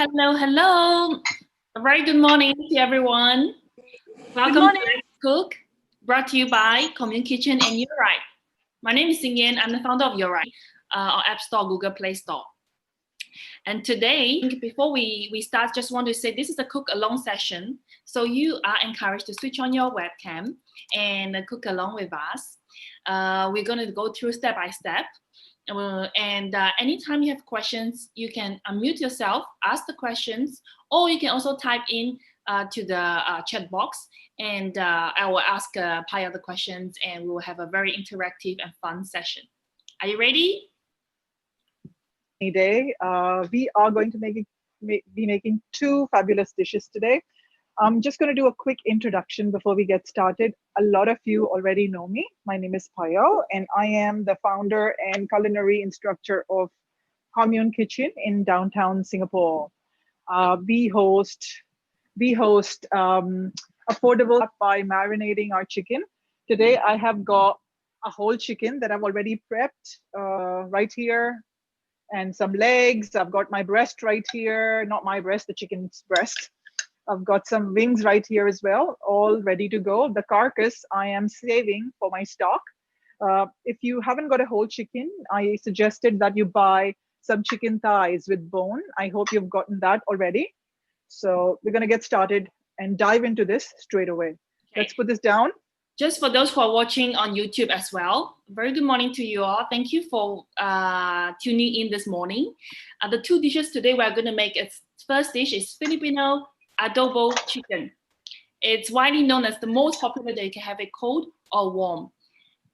Hello, hello. A very good morning to everyone. Welcome to Let's Cook, brought to you by Commune Kitchen and You're Right. My name is Singyen. I'm the founder of You're Right, our App Store, Google Play Store. And today, before we start, just want to say this is a cook along session. So you are encouraged to switch on your webcam and cook along with us. We're going to go through step by step. Anytime you have questions, you can unmute yourself, ask the questions, or you can also type in to the chat box, and I will ask Payal the questions, and we will have a very interactive and fun session. Are you ready? Day. We are going to be making two fabulous dishes today. I'm just going to do a quick introduction before we get started. A lot of you already know me. My name is Payal, and I am the founder and culinary instructor of Commune Kitchen in downtown Singapore. We host affordable by marinating our chicken. Today, I have got a whole chicken that I've already prepped right here, and some legs. I've got my breast right here, not my breast, the chicken's breast. I've got some wings right here as well, all ready to go. The carcass I am saving for my stock. If you haven't got a whole chicken, I suggested that you buy some chicken thighs with bone. I hope you've gotten that already. So we're gonna get started and dive into this straight away. Okay. Let's put this down. Just for those who are watching on YouTube as well, very good morning to you all. Thank you for tuning in this morning. The two dishes today we're going to make, its first dish is Filipino Adobo chicken. It's widely known as the most popular that you can have it cold or warm.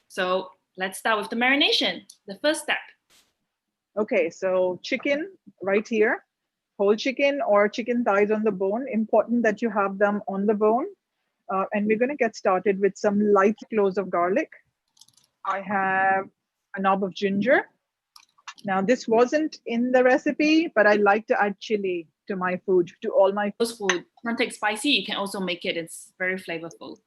So let's start with the marination, the first step. Okay, so chicken right here, whole chicken or chicken thighs on the bone. Important that you have them on the bone. And we're going to get started with some light cloves of garlic. I have a knob of ginger. Now, this wasn't in the recipe, but I like to add chili to my food, to all my food. Can't take spicy, you can also make it. It's very flavorful.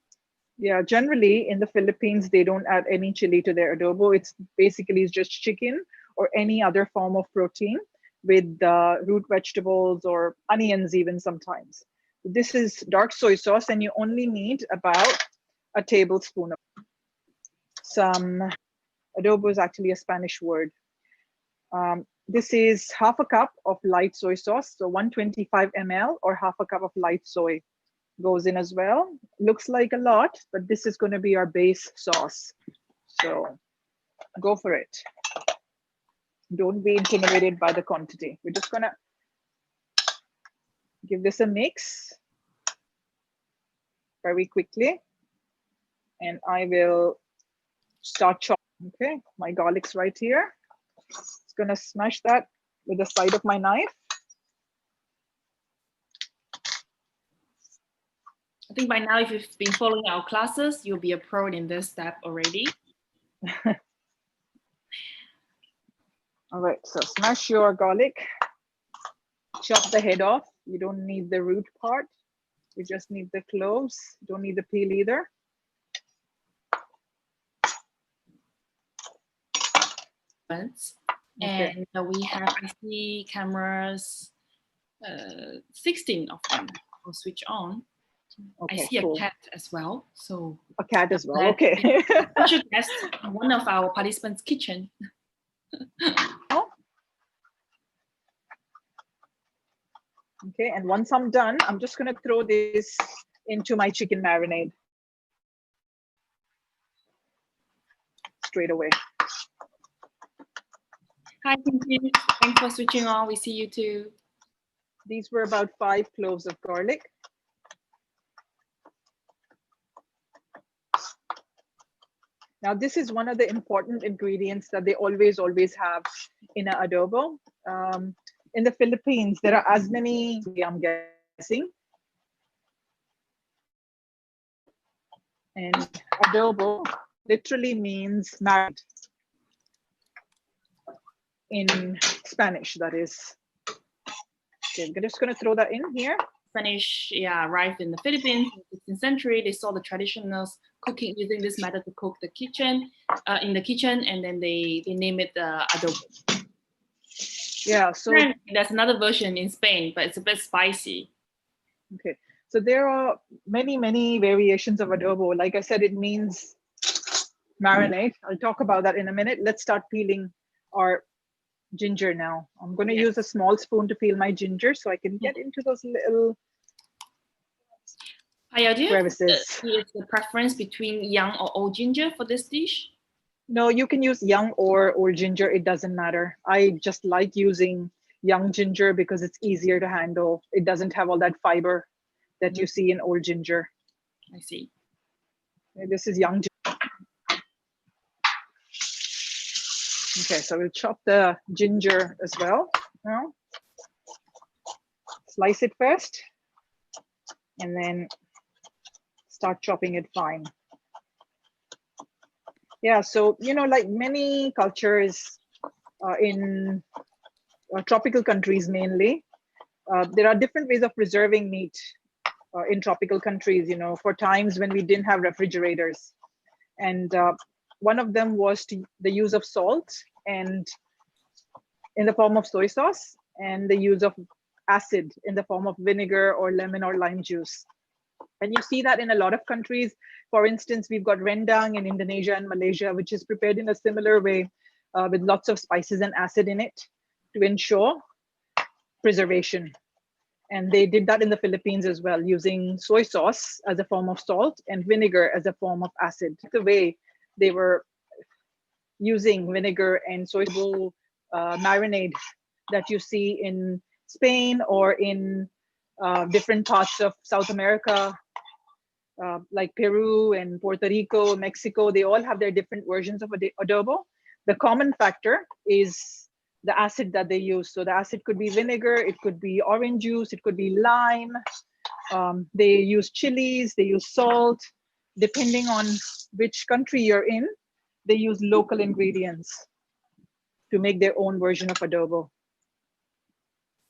Yeah, generally in the Philippines, they don't add any chili to their adobo. It's basically just chicken or any other form of protein with root vegetables or onions even sometimes. This is dark soy sauce, and you only need about a tablespoon of some. Adobo is actually a Spanish word. This is half a cup of light soy sauce, so 125 ml or half a cup of light soy goes in as well. Looks like a lot, but this is going to be our base sauce. So go for it. Don't be intimidated by the quantity. We're just going to give this a mix very quickly, and I will start chopping. Okay, my garlic's right here. Just gonna smash that with the side of my knife. I think by now, if you've been following our classes, you'll be a pro in this step already. All right, so smash your garlic, chop the head off. You don't need the root part. You just need the cloves. Don't need the peel either. And we have, I see cameras, 16 of them will switch on. Okay, I see cool. A cat as well. So a cat as well. Okay. Special guest, one of our participants' kitchen. Oh. Okay, and once I'm done, I'm just going to throw this into my chicken marinade straight away. Hi, thank you. Thanks for switching on. We see you too. These were about 5 cloves of garlic. Now, this is one of the important ingredients that they always have in an adobo. In the Philippines, there are as many, I'm guessing. And adobo literally means marinade in Spanish, that is. Okay, I'm just going to throw that in here. Spanish, yeah, arrived in the Philippines in the 16th century. They saw the traditionals cooking using this method to cook the kitchen, in the kitchen, and then they name it adobo. Yeah, so there's another version in Spain, but it's a bit spicy. okay, so there are many variations of adobo. Like I said, it means marinate. I'll talk about that in a minute. Let's start peeling our ginger now. I'm going to use a small spoon to peel my ginger so I can get into those little crevices. Do you have the preference between young or old ginger for this dish? No, you can use young or old ginger. It doesn't matter. I just like using young ginger because it's easier to handle. It doesn't have all that fiber that you see in old ginger. I see. This is young ginger. Okay, so we'll chop the ginger as well. Now, slice it first, and then start chopping it fine. Yeah, so, you know, like many cultures in tropical countries mainly, there are different ways of preserving meat in tropical countries, you know, for times when we didn't have refrigerators. And one of them was the use of salt and in the form of soy sauce, and the use of acid in the form of vinegar or lemon or lime juice. And you see that in a lot of countries. For instance, we've got rendang in Indonesia and Malaysia, which is prepared in a similar way with lots of spices and acid in it to ensure preservation. And they did that in the Philippines as well, using soy sauce as a form of salt and vinegar as a form of acid. The way they were using vinegar and soy marinade that you see in Spain or in different parts of South America, like Peru and Puerto Rico, Mexico, they all have their different versions of adobo. The common factor is the acid that they use. So the acid could be vinegar, it could be orange juice, it could be lime. They use chilies, they use salt. Depending on which country you're in, they use local ingredients to make their own version of adobo.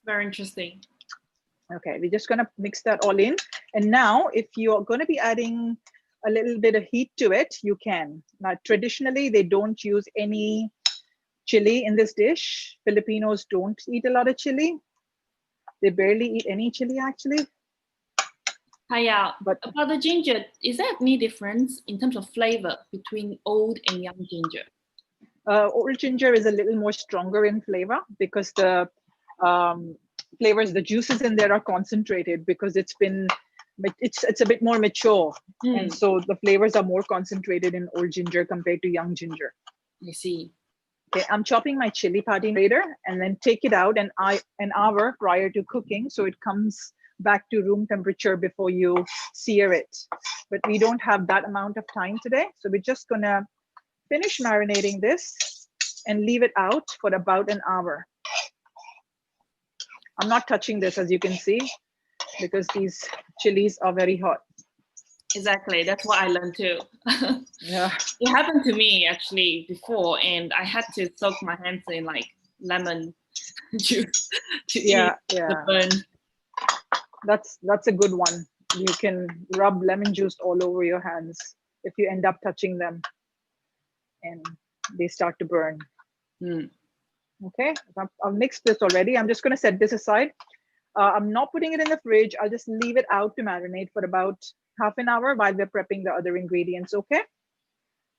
Very interesting. Okay, we're just gonna mix that all in. And now if you're gonna be adding a little bit of heat to it, you can. Now, traditionally, they don't use any chili in this dish. Filipinos don't eat a lot of chili. They barely eat any chili, actually. Payal, but about the ginger, is there any difference in terms of flavor between old and young ginger? Old ginger is a little more stronger in flavor because the flavors, the juices in there are concentrated because it's a bit more mature. And so the flavors are more concentrated in old ginger compared to young ginger. I see. Okay, I'm chopping my chili padi later and then take it out an hour prior to cooking so it comes back to room temperature before you sear it. But we don't have that amount of time today. So we're just gonna finish marinating this and leave it out for about an hour. I'm not touching this, as you can see, because these chilies are very hot. Exactly, that's what I learned too. Yeah, it happened to me actually before, and I had to soak my hands in like lemon juice to eat the burn. That's a good one. You can rub lemon juice all over your hands if you end up touching them and they start to burn. Okay, I've mixed this already. I'm just going to set this aside. I'm not putting it in the fridge. I'll just leave it out to marinate for about half an hour while we're prepping the other ingredients. Okay.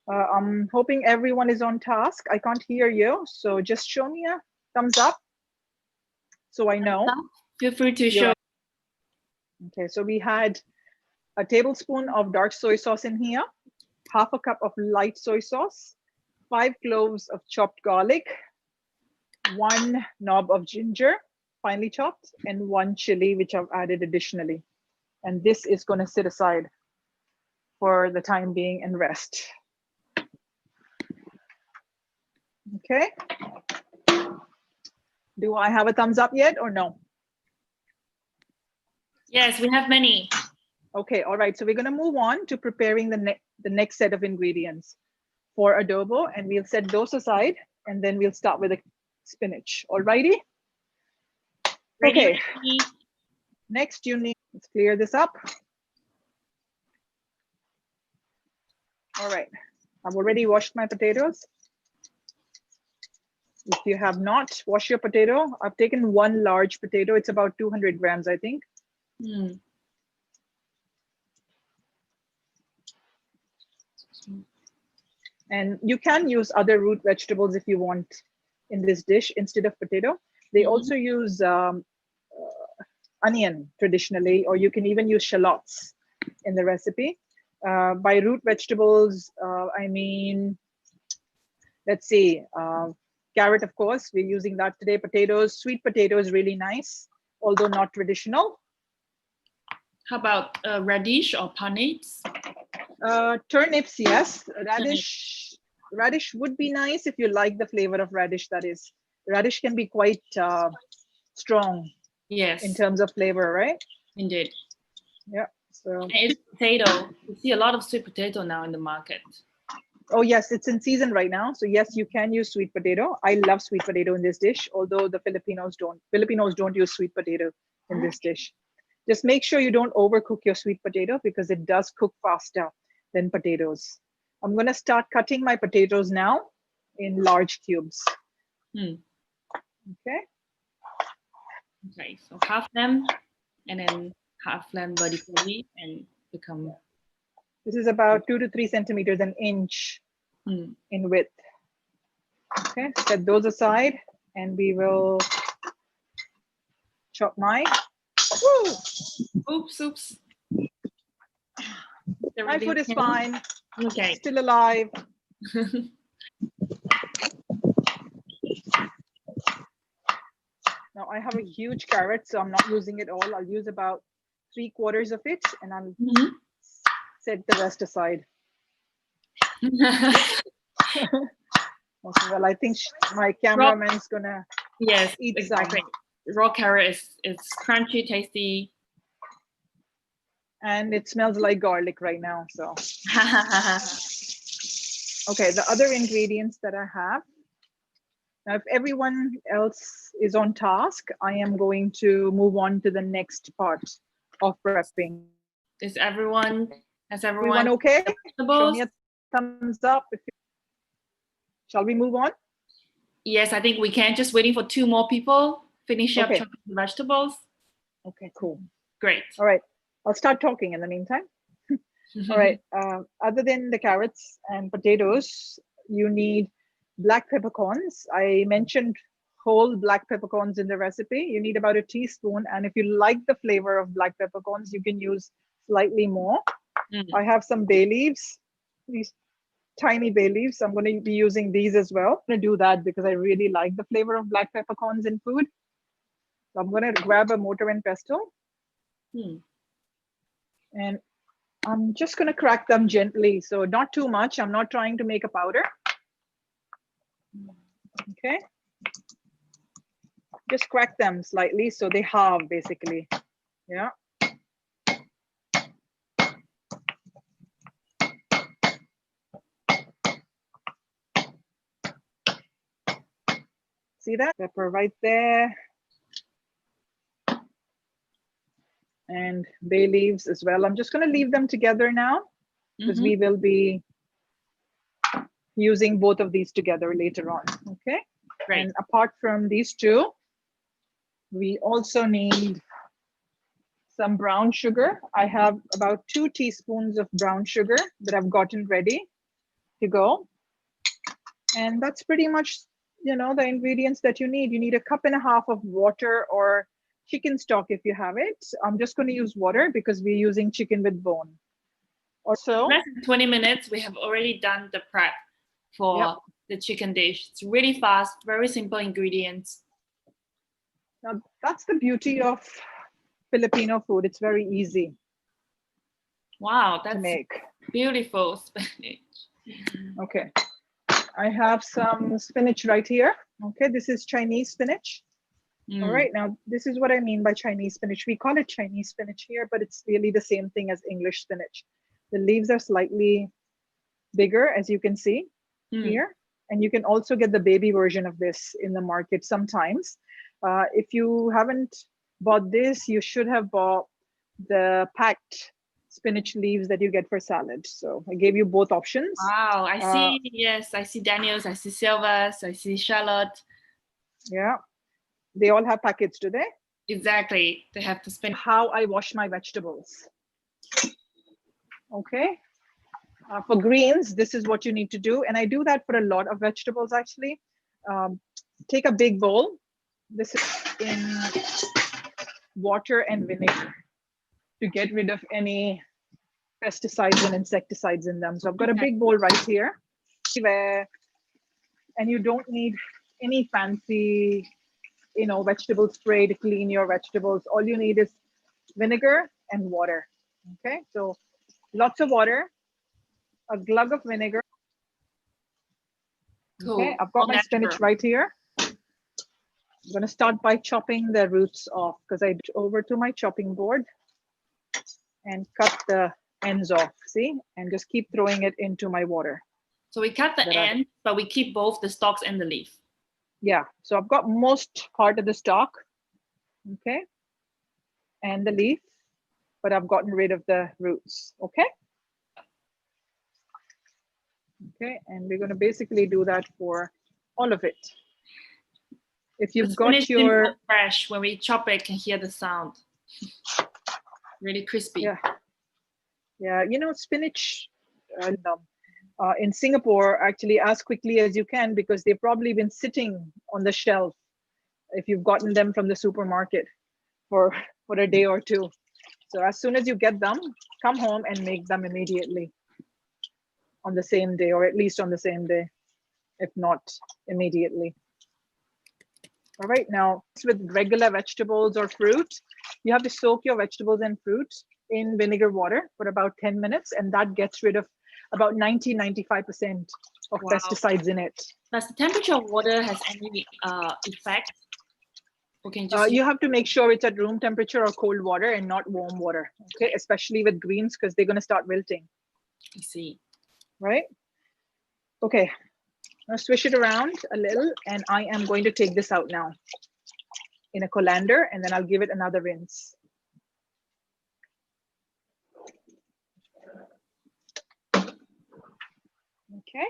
I'm hoping everyone is on task. I can't hear you, so just show me a thumbs up so I know. Feel free to show. Okay, so we had a tablespoon of dark soy sauce in here, half a cup of light soy sauce, 5 cloves of chopped garlic, 1 knob of ginger, finely chopped, and 1 chili, which I've added additionally. And this is going to sit aside for the time being and rest. Okay. Do I have a thumbs up yet or no? Yes, we have many. Okay, all right. So we're going to move on to preparing the next set of ingredients for adobo, and we'll set those aside, and then we'll start with the spinach. All righty? Okay. Next, you need, let's clear this up. All right. I've already washed my potatoes. If you have not, wash your potato. I've taken one large potato. It's about 200 grams, I think. Mm. And you can use other root vegetables if you want in this dish instead of potato. They also use onion traditionally, or you can even use shallots in the recipe. By root vegetables, I mean, let's see, carrot, of course, we're using that today. Potatoes, sweet potato is really nice, although not traditional. How about radish or turnips? Turnips, yes. Radish would be nice if you like the flavor of radish. That is, radish can be quite strong. Yes. In terms of flavor, right? Indeed. Yeah. So. And it's potato. You see a lot of sweet potato now in the market. Oh yes, it's in season right now. So yes, you can use sweet potato. I love sweet potato in this dish, although the Filipinos don't. Filipinos don't use sweet potato in this dish. Just make sure you don't overcook your sweet potato because it does cook faster than potatoes. I'm gonna start cutting my potatoes now in large cubes. Okay. Okay, so half them and then half them vertically and become. This is about 2 to 3 centimeters, an inch in width. Okay, set those aside and we will chop mine. Woo! Oops. My foot is fine. Okay. Still alive. Now I have a huge carrot, so I'm not using it all. I'll use about 3/4 of it and I'll set the rest aside. Okay, well, I think my cameraman's gonna eat exactly. Some. Raw carrot is crunchy, tasty. And it smells like garlic right now, so. Okay, the other ingredients that I have. Now, if everyone else is on task, I am going to move on to the next part of prepping. Has everyone okay? Show me a thumbs up. Shall we move on? Yes, I think we can. Just waiting for 2 more people. Finish up chopping the vegetables. Okay, cool. Great. All right. I'll start talking in the meantime. All right. Other than the carrots and potatoes, you need black peppercorns. I mentioned whole black peppercorns in the recipe. You need about a teaspoon. And if you like the flavor of black peppercorns, you can use slightly more. I have some bay leaves, these tiny bay leaves. I'm going to be using these as well. I'm going to do that because I really like the flavor of black peppercorns in food. So I'm going to grab a mortar and pestle. And I'm just going to crack them gently. So not too much. I'm not trying to make a powder. Okay. Just crack them slightly so they halve basically. Yeah. See that? Pepper right there. And bay leaves as well. I'm just going to leave them together now because we will be using both of these together later on. Okay. Great. And apart from these two, we also need some brown sugar. I have about 2 teaspoons of brown sugar that I've gotten ready to go. And that's pretty much, you know, the ingredients that you need. You need 1.5 cups of water or chicken stock if you have it. I'm just going to use water because we're using chicken with bone. Also, less than 20 minutes, we have already done the prep for the chicken dish. It's really fast, very simple ingredients. Now, that's the beauty of Filipino food. It's very easy. Wow, that's to make. Beautiful spinach. Okay. I have some spinach right here. Okay, this is Chinese spinach. All right, now this is what I mean by Chinese spinach. We call it Chinese spinach here, but it's really the same thing as English spinach. The leaves are slightly bigger, as you can see here. And you can also get the baby version of this in the market sometimes. If you haven't bought this, you should have bought the packed spinach leaves that you get for salad. So I gave you both options. Wow, I see, yes, I see Daniels, I see Silvers, I see Charlotte. Yeah. They all have packets, do they? Exactly. They have to spend. How I wash my vegetables. Okay. For greens, this is what you need to do. And I do that for a lot of vegetables, actually. Take a big bowl. This is in water and vinegar to get rid of any pesticides and insecticides in them. So I've got a big bowl right here. And you don't need any fancy, vegetable spray to clean your vegetables. All you need is vinegar and water. Okay, so lots of water, a glug of vinegar. Cool. Okay, I've got my spinach right here. I'm going to start by chopping the roots off because I over to my chopping board and cut the ends off, see, and just keep throwing it into my water. So we cut the end, but we keep both the stalks and the leaf. Yeah, so I've got most part of the stalk, okay, and the leaf, but I've gotten rid of the roots, okay? Okay, and we're going to basically do that for all of it. If you've got your fresh, when we chop it, can hear the sound. Really crispy. Yeah, spinach in Singapore, actually as quickly as you can, because they've probably been sitting on the shelf if you've gotten them from the supermarket for a day or two. So as soon as you get them, come home and make them immediately on the same day, or at least on the same day, if not immediately. All right, now with regular vegetables or fruit, you have to soak your vegetables and fruit in vinegar water for about 10 minutes, and that gets rid of about 90-95% of pesticides in it. Does the temperature of water has any effect? You have to make sure it's at room temperature or cold water and not warm water, okay? Especially with greens, because they're going to start wilting. I see. Right? Okay, now swish it around a little, and I am going to take this out now in a colander, and then I'll give it another rinse. Okay.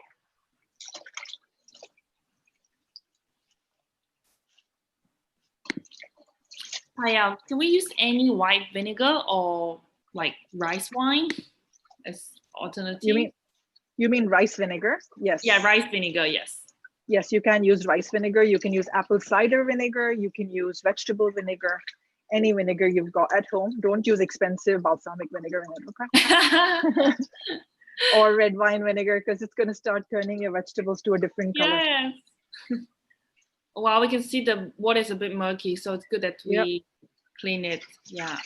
Payal, can we use any white vinegar or like rice wine as alternative? You mean rice vinegar? Yes. Yeah, rice vinegar, yes. Yes, you can use rice vinegar. You can use apple cider vinegar. You can use vegetable vinegar. Any vinegar you've got at home. Don't use expensive balsamic vinegar in it, okay? Or red wine vinegar, because it's going to start turning your vegetables to a different color. Yes. Well, we can see the water is a bit murky, so it's good that we clean it. Yeah.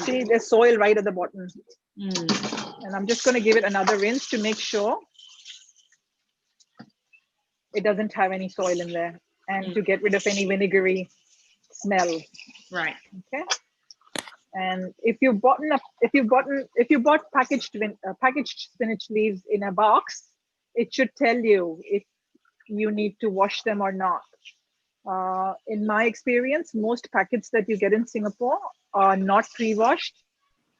See, there's soil right at the bottom. And I'm just going to give it another rinse to make sure it doesn't have any soil in there, and to get rid of any vinegary smell. Right. Okay. And if you bought packaged spinach leaves in a box, it should tell you if you need to wash them or not. In my experience, most packets that you get in Singapore are not pre-washed,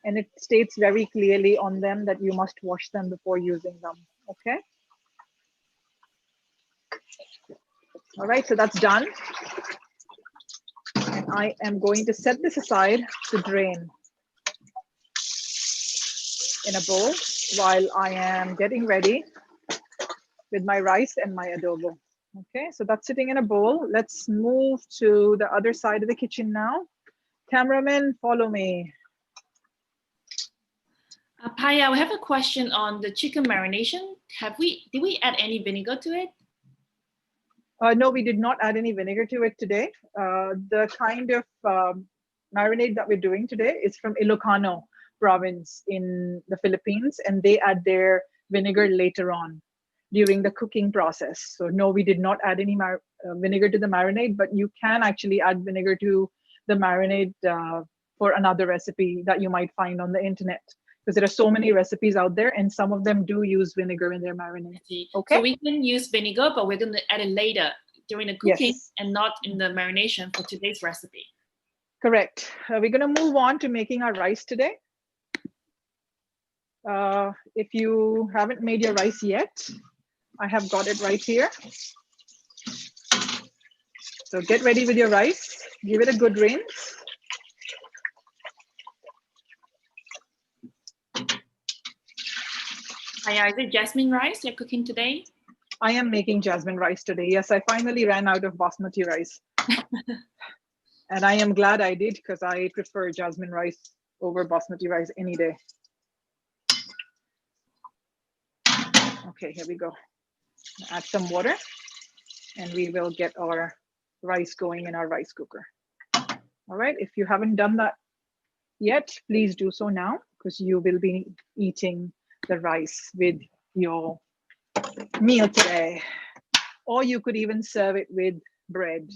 and it states very clearly on them that you must wash them before using them. Okay. All right, so that's done. And I am going to set this aside to drain in a bowl while I am getting ready with my rice and my adobo. Okay, so that's sitting in a bowl. Let's move to the other side of the kitchen now. Cameraman, follow me. Payal, we have a question on the chicken marination. Did we add any vinegar to it? No, we did not add any vinegar to it today. The kind of marinade that we're doing today is from Ilocano province in the Philippines, and they add their vinegar later on during the cooking process. So no, we did not add any vinegar to the marinade, but you can actually add vinegar to the marinade for another recipe that you might find on the internet, because there are so many recipes out there, and some of them do use vinegar in their marinade. Okay. So we can use vinegar, but we're going to add it later during the cooking and not in the marination for today's recipe. Correct. We're going to move on to making our rice today. If you haven't made your rice yet, I have got it right here. So get ready with your rice. Give it a good rinse. Hiya, is it Jasmine Rice you're cooking today? I am making jasmine rice today. Yes, I finally ran out of basmati rice. And I am glad I did because I prefer jasmine rice over basmati rice any day. Okay, here we go. Add some water and we will get our rice going in our rice cooker. All right, if you haven't done that yet, please do so now because you will be eating the rice with your meal today. Or you could even serve it with bread.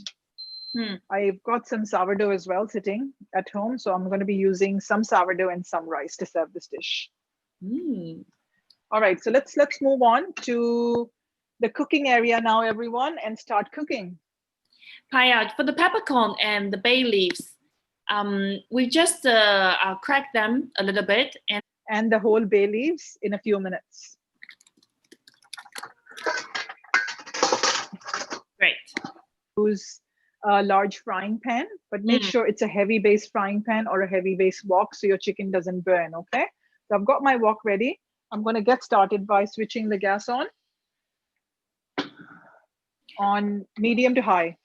I've got some sourdough as well sitting at home, so I'm going to be using some sourdough and some rice to serve this dish. All right, so let's move on to the cooking area now, everyone, and start cooking. Payal, for the peppercorn and the bay leaves, we just crack them a little bit and the whole bay leaves in a few minutes. Great. Use a large frying pan, but make sure it's a heavy base frying pan or a heavy base wok so your chicken doesn't burn, okay? So I've got my wok ready. I'm going to get started by switching the gas on medium to high.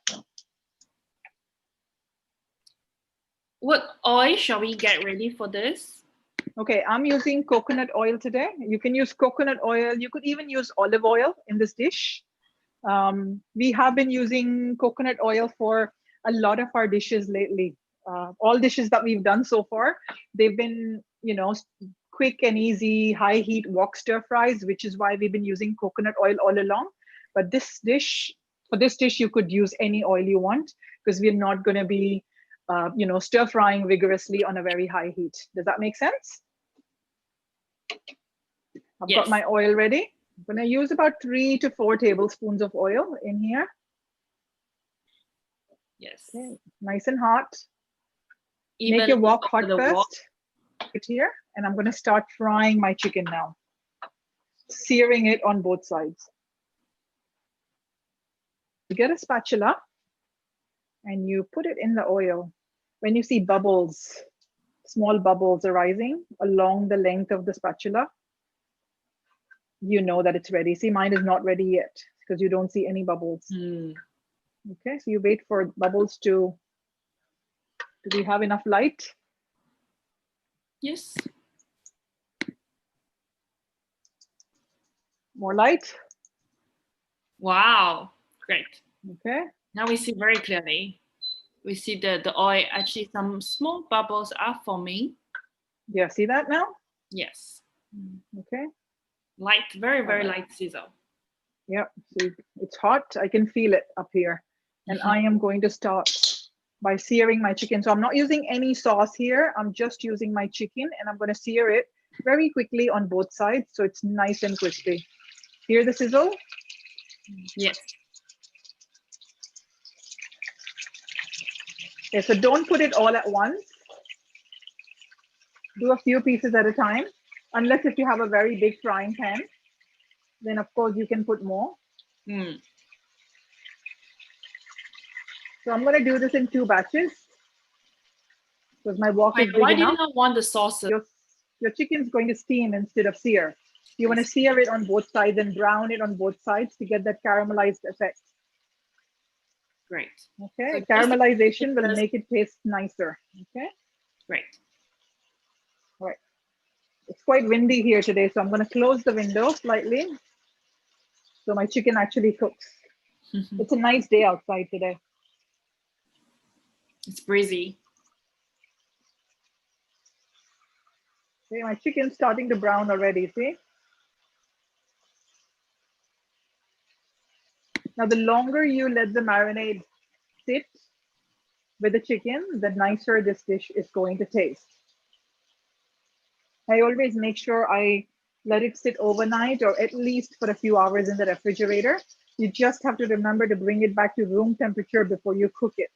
What oil shall we get ready for this? Okay, I'm using coconut oil today. You can use coconut oil. You could even use olive oil in this dish. We have been using coconut oil for a lot of our dishes lately. All dishes that we've done so far, they've been, quick and easy, high heat wok stir fries, which is why we've been using coconut oil all along. But for this dish, you could use any oil you want because we're not going to be, stir frying vigorously on a very high heat. Does that make sense? I've got my oil ready. I'm going to use about 3 to 4 tablespoons of oil in here. Yes. Okay. Nice and hot. Make your wok hot first. It here, and I'm going to start frying my chicken now. Searing it on both sides. You get a spatula and you put it in the oil. When you see bubbles, small bubbles arising along the length of the spatula, you know that it's ready. See, mine is not ready yet because you don't see any bubbles. Okay, so you wait for bubbles to, do we have enough light? Yes. More light? Wow, great. Okay. Now we see very clearly. We see the oil, actually some small bubbles are forming. Yeah, see that now? Yes. Okay. Light, very, very light sizzle. Yep, so it's hot. I can feel it up here. And I am going to start by searing my chicken. So I'm not using any sauce here. I'm just using my chicken and I'm going to sear it very quickly on both sides so it's nice and crispy. Hear the sizzle? Yes. Okay, so don't put it all at once. Do a few pieces at a time, unless if you have a very big frying pan, then of course you can put more. So I'm going to do this in 2 batches because my wok is big enough. Why do you not want the sauces? Your chicken's going to steam instead of sear. You want to sear it on both sides and brown it on both sides to get that caramelized effect. Great. Okay, so caramelization will make it taste nicer. Okay. Great. All right. It's quite windy here today, so I'm going to close the window slightly so my chicken actually cooks. It's a nice day outside today. It's breezy. Okay, my chicken's starting to brown already, see? Now, the longer you let the marinade sit with the chicken, the nicer this dish is going to taste. I always make sure I let it sit overnight or at least for a few hours in the refrigerator. You just have to remember to bring it back to room temperature before you cook it.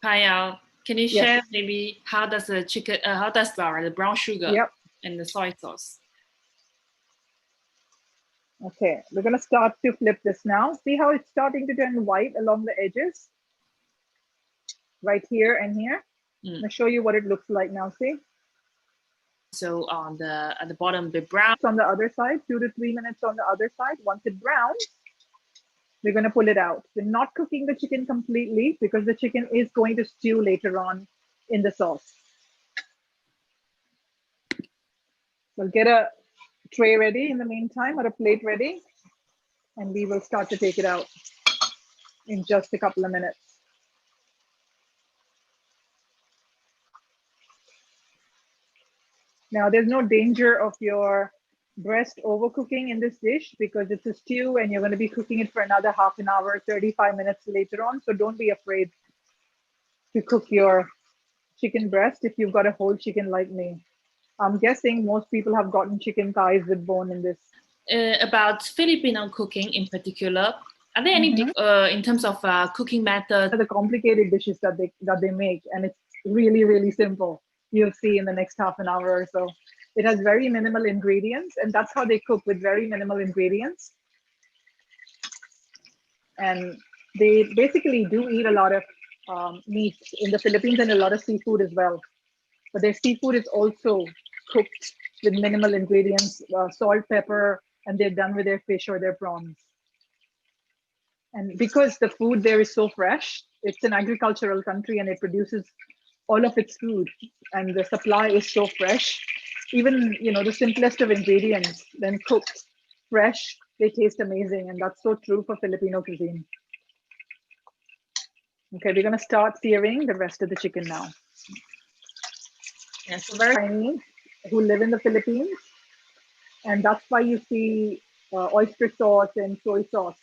Payal, can you share maybe how does the chicken, how does the brown sugar and the soy sauce? Okay, we're gonna start to flip this now. See how it's starting to turn white along the edges? Right here and here. I'm gonna show you what it looks like now, see? So on at the bottom, the brown. On the other side, 2 to 3 minutes on the other side. Once it browns, we're gonna pull it out. We're not cooking the chicken completely because the chicken is going to stew later on in the sauce. So get a tray ready in the meantime, or a plate ready, and we will start to take it out in just a couple of minutes. Now, there's no danger of your breast overcooking in this dish because it's a stew and you're going to be cooking it for another half an hour, 35 minutes later on. So don't be afraid to cook your chicken breast if you've got a whole chicken like me. I'm guessing most people have gotten chicken thighs with bone in this. About Filipino cooking in particular, are there any in terms of cooking methods? The complicated dishes that they make, and it's really, really simple. You'll see in the next half an hour or so. It has very minimal ingredients, and that's how they cook, with very minimal ingredients. And they basically do eat a lot of meat in the Philippines, and a lot of seafood as well. But their seafood is also cooked with minimal ingredients, salt, pepper, and they're done with their fish or their prawns. And because the food there is so fresh, it's an agricultural country and it produces all of its food, and the supply is so fresh. Even, you know, the simplest of ingredients, then cooked fresh, they taste amazing. And that's so true for Filipino cuisine. Okay, we're gonna start searing the rest of the chicken now. Yeah, so very Chinese who live in the Philippines, and that's why you see oyster sauce and soy sauce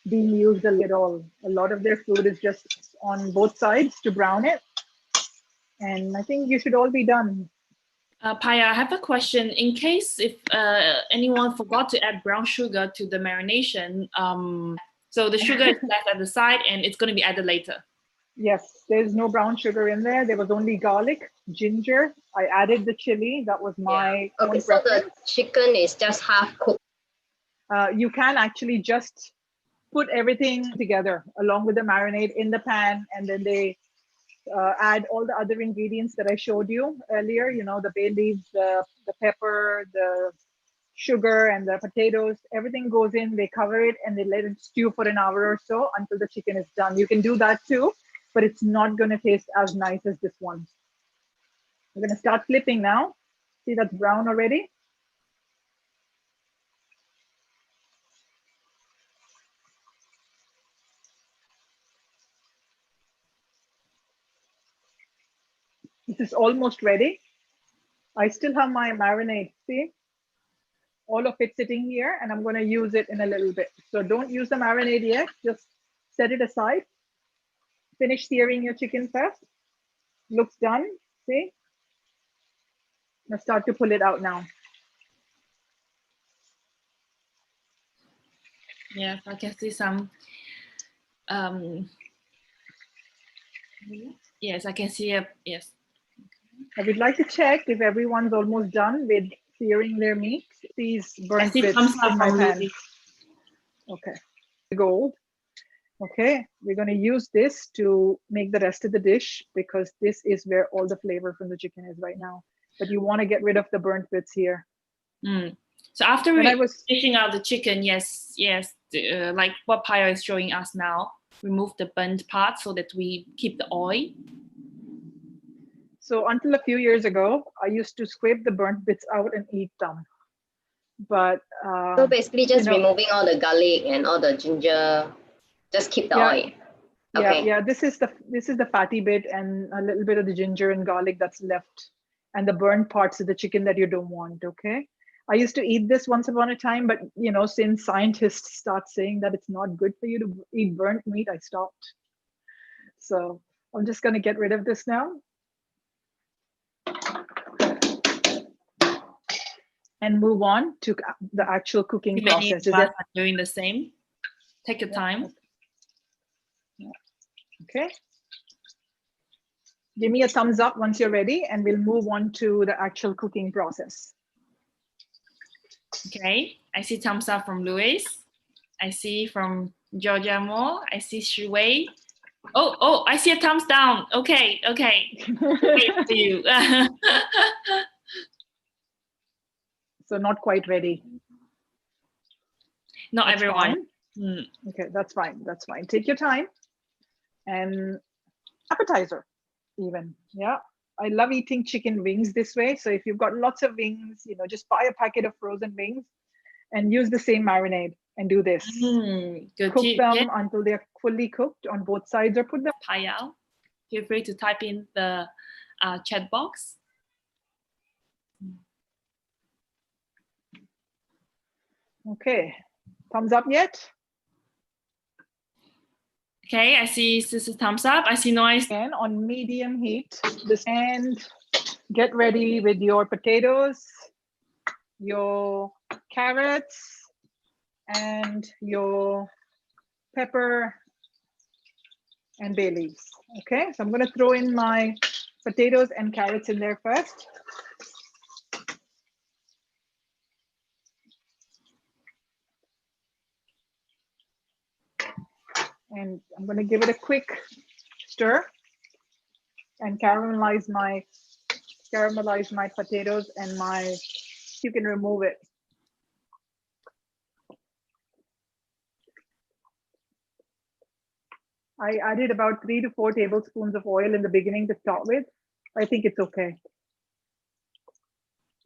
being used at all. A lot of their food is just on both sides to brown it, and I think you should all be done. Paya, I have a question. In case if anyone forgot to add brown sugar to the marination, so the sugar is left at the side and it's going to be added later. Yes, there's no brown sugar in there. There was only garlic, ginger. I added the chili. That was my own Okay, so the chicken is just half cooked. You can actually just put everything together along with the marinade in the pan, and then they add all the other ingredients that I showed you earlier. You know, the bay leaves, the pepper, the sugar, and the potatoes. Everything goes in. They cover it and they let it stew for an hour or so until the chicken is done. You can do that too, but it's not going to taste as nice as this one. I'm going to start flipping now. See, that's brown already. This is almost ready. I still have my marinade. See, all of it sitting here, and I'm going to use it in a little bit. So don't use the marinade yet. Just set it aside. Finish searing your chicken first. Looks done. See? Let's start to pull it out now. Yes, I can see some. Yes, I can see it. Yes. I would like to check if everyone's almost done with searing their meat. These burnt bits in my pan. Okay, gold. Okay, we're going to use this to make the rest of the dish because this is where all the flavor from the chicken is right now. But you want to get rid of the burnt bits here. So after fishing out the chicken, yes, like what Paya is showing us now, remove the burnt part so that we keep the oil. So until a few years ago, I used to scrape the burnt bits out and eat them. But so basically just removing all the garlic and all the ginger, just keep the oil. Okay. Yeah, this is the fatty bit and a little bit of the ginger and garlic that's left, and the burnt parts of the chicken that you don't want. Okay. I used to eat this once upon a time, but you know, since scientists start saying that it's not good for you to eat burnt meat, I stopped. So I'm just going to get rid of this now. And move on to the actual cooking process. Is that doing the same? Take your time. Okay. Give me a thumbs up once you're ready, and we'll move on to the actual cooking process. Okay. I see thumbs up from Luis. I see from Georgia Moore. I see Shui. Oh, I see a thumbs down. Okay. Wait for you. So not quite ready. Not That's everyone. Okay, that's fine. That's fine. Take your time. And appetizer, even. Yeah. I love eating chicken wings this way. So if you've got lots of wings, just buy a packet of frozen wings and use the same marinade and do this. Good Cook tip. them until they're fully cooked on both sides, or put them. Payal, feel free to type in the chat box. Okay, thumbs up yet? Okay, I see Sister thumbs up. I see noise. Again, on medium heat. And get ready with your potatoes, your carrots, and your pepper and bay leaves. Okay, so I'm going to throw in my potatoes and carrots in there first. And I'm going to give it a quick stir and caramelize my potatoes and you can remove it. I added about 3 to 4 tablespoons of oil in the beginning to start with. I think it's okay.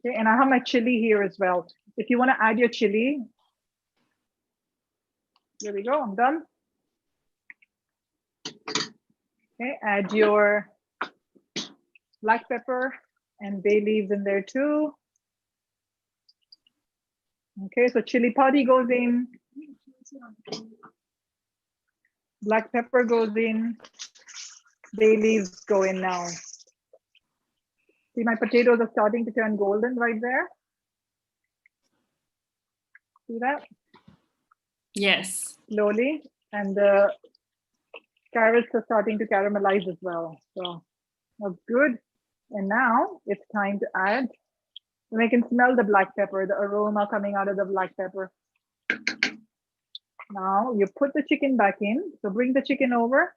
Okay, and I have my chili here as well. If you want to add your chili, there we go, I'm done. Okay, add your black pepper and bay leaves in there too. Okay, so chili padi goes in. Black pepper goes in. Bay leaves go in now. See, my potatoes are starting to turn golden right there. See that? Yes. Slowly. And the carrots are starting to caramelize as well. So that's good. And now it's time to add, and I can smell the black pepper, the aroma coming out of the black pepper. Now you put the chicken back in. So bring the chicken over.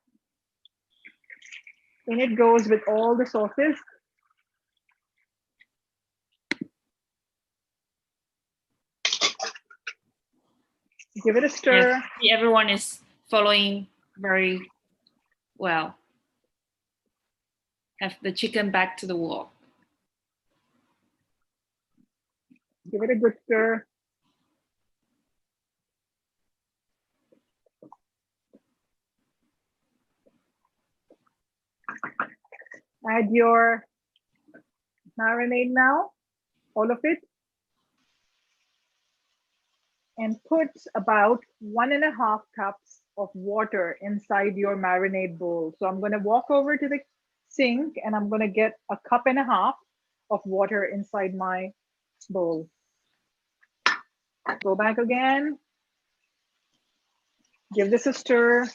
In it goes with all the sauces. Give it a stir. Yes, everyone is following very well. Have the chicken back to the wok. Give it a good stir. Add your marinade now, all of it. And put about 1.5 cups of water inside your marinade bowl. So I'm going to walk over to the sink and I'm going to get 1.5 cups of water inside my bowl. Go back again. Give this a stir.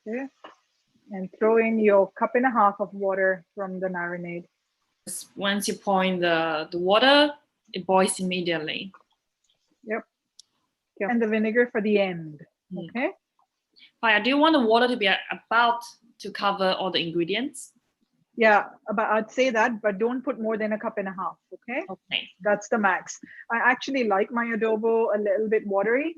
Okay. And throw in your 1.5 cups of water from the marinade. Once you pour in the water, it boils immediately. Yep. And the vinegar for the end. Okay. Paya, do you want the water to be about to cover all the ingredients? Yeah, I'd say that, but don't put more than 1.5 cups. Okay. Okay. That's the max. I actually like my adobo a little bit watery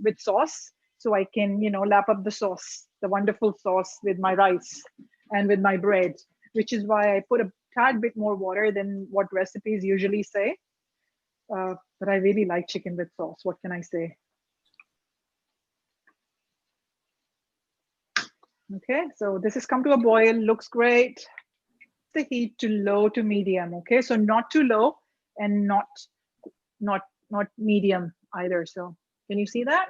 with sauce, so I can, lap up the sauce, the wonderful sauce with my rice and with my bread, which is why I put a tad bit more water than what recipes usually say. But I really like chicken with sauce. What can I say? Okay, so this has come to a boil, looks great. The heat to low to medium. Okay, so not too low and not medium either. So can you see that?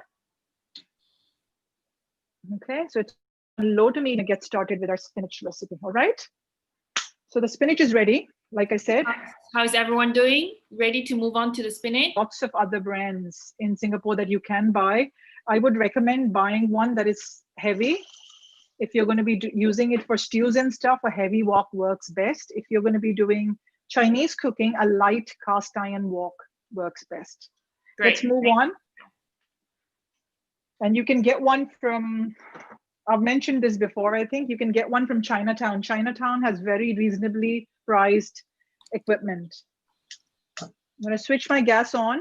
Okay, so it's low to medium. Get started with our spinach recipe. All right. So the spinach is ready. Like I said. How is everyone doing? Ready to move on to the spinach? Lots of other brands in Singapore that you can buy. I would recommend buying one that is heavy. If you're going to be using it for stews and stuff, a heavy wok works best. If you're going to be doing Chinese cooking, a light cast iron wok works best. Great. Let's move on. And you can get one from, I've mentioned this before, I think you can get one from Chinatown. Chinatown has very reasonably priced equipment. I'm going to switch my gas on.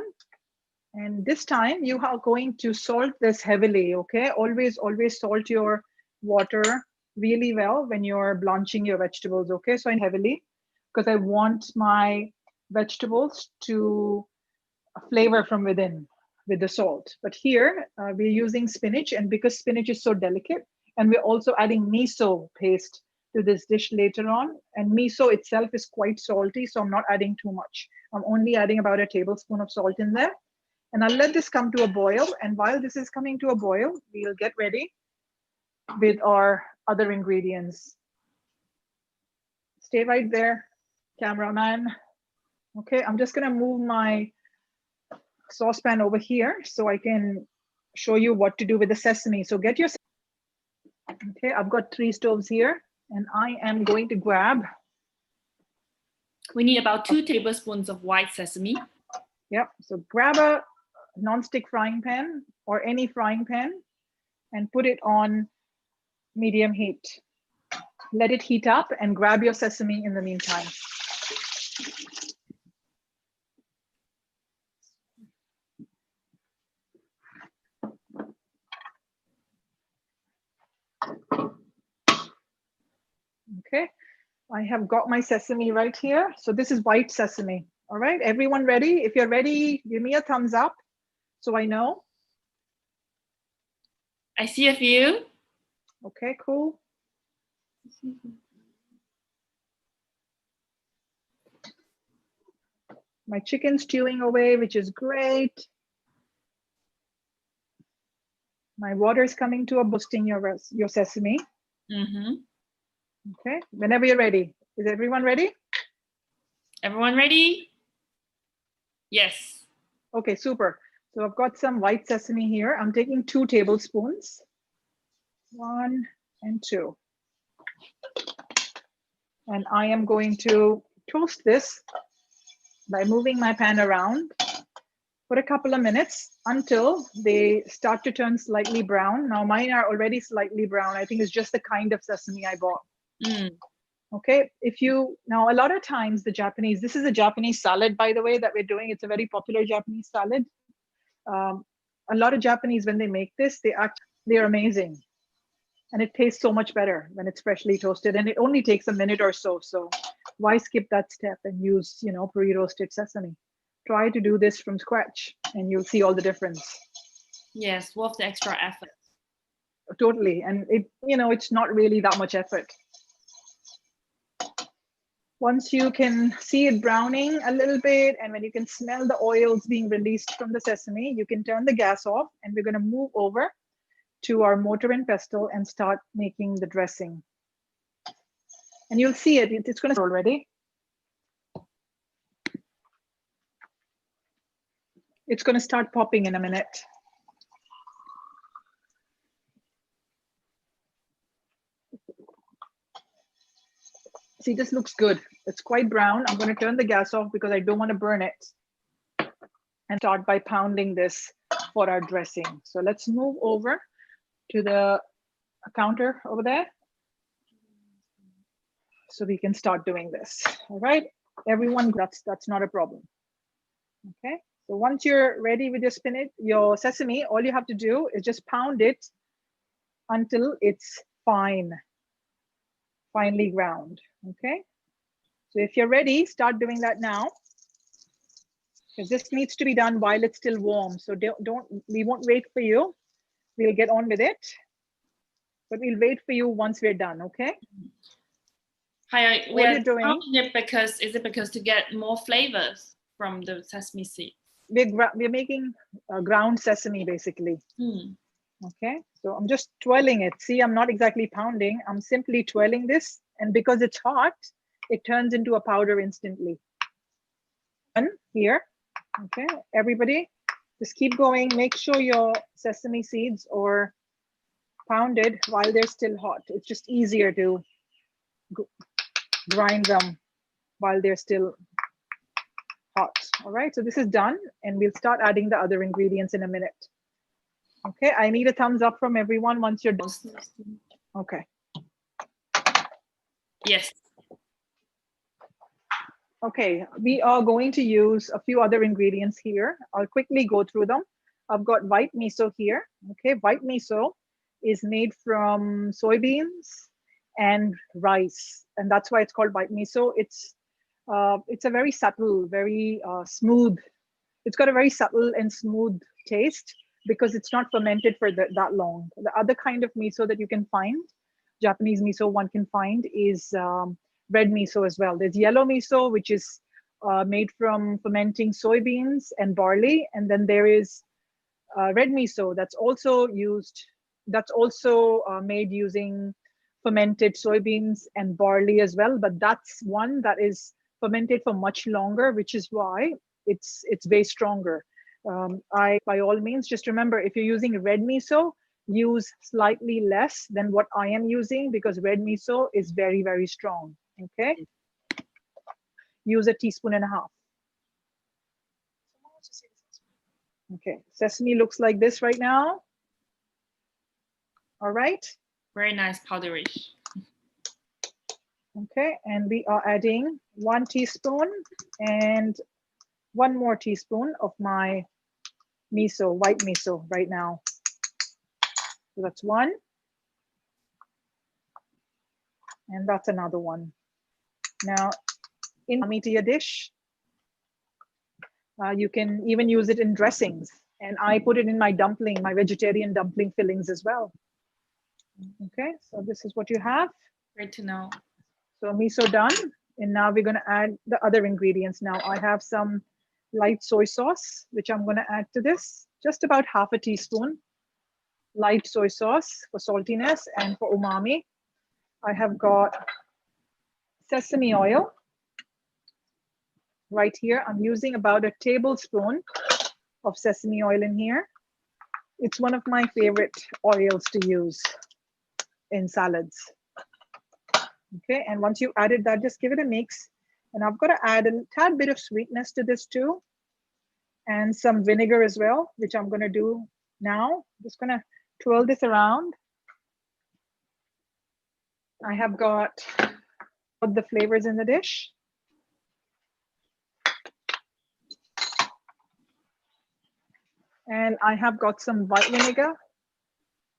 And this time you are going to salt this heavily, okay? Always salt your water really well when you're blanching your vegetables, okay? So heavily, because I want my vegetables to flavor from within with the salt. But here we're using spinach, and because spinach is so delicate, and we're also adding miso paste to this dish later on. And miso itself is quite salty, so I'm not adding too much. I'm only adding about a tablespoon of salt in there. And I'll let this come to a boil. And while this is coming to a boil, we'll get ready with our other ingredients. Stay right there, cameraman. Okay, I'm just gonna move my saucepan over here so I can show you what to do with the sesame. So get your, okay, I've got 3 stoves here, and I am going to grab. We need about 2 tablespoons of white sesame. Yep, so grab a non-stick frying pan or any frying pan and put it on medium heat. Let it heat up and grab your sesame in the meantime. Okay, I have got my sesame right here. So this is white sesame. All right, everyone ready? If you're ready, give me a thumbs up so I know. I see a few. Okay, cool. My chicken's stewing away, which is great. My water is coming to a boosting your sesame. Mm-hmm. Okay, whenever you're ready. Is everyone ready? Everyone ready? Yes. Okay, super. So I've got some white sesame here. I'm taking 2 tablespoons. 1 and 2. And I am going to toast this by moving my pan around for a couple of minutes until they start to turn slightly brown. Now mine are already slightly brown. I think it's just the kind of sesame I bought. Mm. Okay, now a lot of times the Japanese, this is a Japanese salad, by the way, that we're doing. It's a very popular Japanese salad. A lot of Japanese, when they make this, they're amazing. And it tastes so much better when it's freshly toasted, and it only takes a minute or so. So why skip that step and use, pre-roasted sesame? Try to do this from scratch and you'll see all the difference. Yes, worth the extra effort. Totally. And it's not really that much effort. Once you can see it browning a little bit, and when you can smell the oils being released from the sesame, you can turn the gas off, and we're going to move over to our mortar and pestle and start making the dressing. And you'll see it's going to already. It's going to start popping in a minute. See, this looks good. It's quite brown. I'm going to turn the gas off because I don't want to burn it. And start by pounding this for our dressing. So let's move over to the counter over there so we can start doing this. All right, everyone, that's not a problem. Okay, so once you're ready with your sesame, all you have to do is just pound it until it's finely ground. Okay, so if you're ready, start doing that now, because this needs to be done while it's still warm. So we won't wait for you. We'll get on with it, but we'll wait for you once we're done. Okay. Hi, what are you doing? Is it because to get more flavors from the sesame seed? We're making ground sesame basically. Okay, so I'm just twirling it. See, I'm not exactly pounding. I'm simply twirling this, and because it's hot, it turns into a powder instantly. And here, okay, everybody, just keep going. Make sure your sesame seeds are pounded while they're still hot. It's just easier to grind them while they're still hot. All right, so this is done, and we'll start adding the other ingredients in a minute. Okay, I need a thumbs up from everyone once you're done. Okay. Yes. Okay, we are going to use a few other ingredients here. I'll quickly go through them. I've got white miso here. Okay, white miso is made from soybeans and rice, and that's why it's called white miso. It's a very subtle, very smooth. It's got a very subtle and smooth taste because it's not fermented for that long. The other kind of miso that you can find, Japanese miso one can find, is red miso as well. There's yellow miso, which is made from fermenting soybeans and barley, and then there is red miso that's also made using fermented soybeans and barley as well. But that's one that is fermented for much longer, which is why it's way stronger. By all means, just remember, if you're using red miso, use slightly less than what I am using because red miso is very, very strong. Okay, use 1.5 teaspoons. Okay, sesame looks like this right now. All right. Very nice powderish. Okay, and we are adding 1 teaspoon and 1 more teaspoon of my miso, white miso right now. So that's 1. And that's another 1. Now, in to your dish, you can even use it in dressings. And I put it in my dumpling, my vegetarian dumpling fillings as well. Okay, so this is what you have. Great to know. So miso done. And now we're going to add the other ingredients. Now I have some light soy sauce, which I'm going to add to this. Just about 1/2 teaspoon light soy sauce for saltiness and for umami. I have got sesame oil right here. I'm using about 1 tablespoon of sesame oil in here. It's one of my favorite oils to use in salads. Okay, and once you added that, just give it a mix. And I've got to add a tad bit of sweetness to this too, and some vinegar as well, which I'm going to do now. Just going to twirl this around. I have got the flavors in the dish. And I have got some white vinegar.